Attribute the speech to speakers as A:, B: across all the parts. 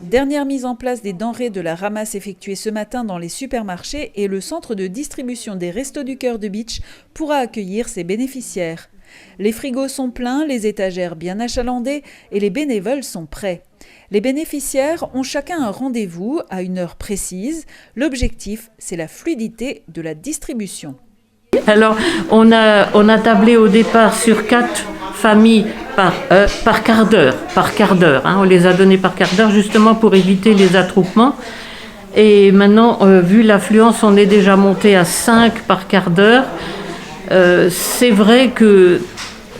A: Dernière mise en place des denrées de la ramasse effectuée ce matin dans les supermarchés et le centre de distribution des Restos du Cœur de Bitche pourra accueillir ses bénéficiaires. Les frigos sont pleins, les étagères bien achalandées et les bénévoles sont prêts. Les bénéficiaires ont chacun un rendez-vous à une heure précise. L'objectif, c'est la fluidité de la distribution.
B: Alors, on a tablé au départ sur 4 familles par quart d'heure. On les a données par quart d'heure justement pour éviter les attroupements. Et maintenant, vu l'affluence, on est déjà monté à 5 par quart d'heure. C'est vrai que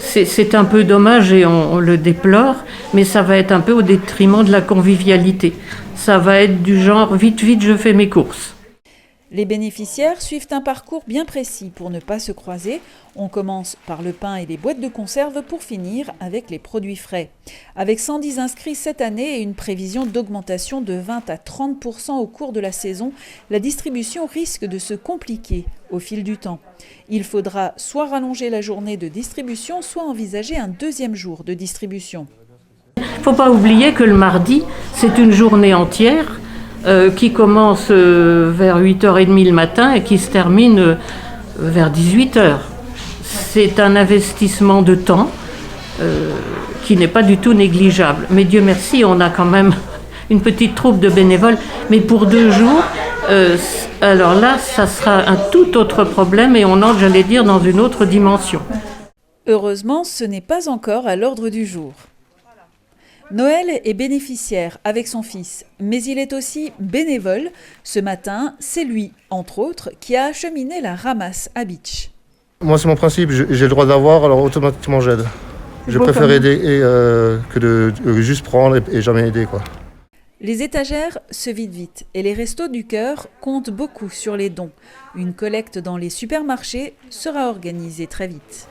B: c'est un peu dommage et on le déplore, mais ça va être un peu au détriment de la convivialité. Ça va être du genre vite, je fais mes courses.
A: Les bénéficiaires suivent un parcours bien précis pour ne pas se croiser. On commence par le pain et les boîtes de conserve pour finir avec les produits frais. Avec 110 inscrits cette année et une prévision d'augmentation de 20 à 30% au cours de la saison, la distribution risque de se compliquer au fil du temps. Il faudra soit rallonger la journée de distribution, soit envisager un deuxième jour de distribution.
B: Il ne faut pas oublier que le mardi, c'est une journée entière qui commence vers 8h30 le matin et qui se termine vers 18h. C'est un investissement de temps qui n'est pas du tout négligeable. Mais Dieu merci, on a quand même une petite troupe de bénévoles. Mais pour 2 jours, alors là, ça sera un tout autre problème et on entre, j'allais dire, dans une autre dimension.
A: Heureusement, ce n'est pas encore à l'ordre du jour. Noël est bénéficiaire avec son fils, mais il est aussi bénévole. Ce matin, c'est lui, entre autres, qui a acheminé la ramasse à Bitche.
C: Moi, c'est mon principe, j'ai le droit d'avoir, alors automatiquement j'aide. Je préfère aider que de juste prendre et jamais aider, quoi.
A: Les étagères se vident vite et les Restos du Cœur comptent beaucoup sur les dons. Une collecte dans les supermarchés sera organisée très vite.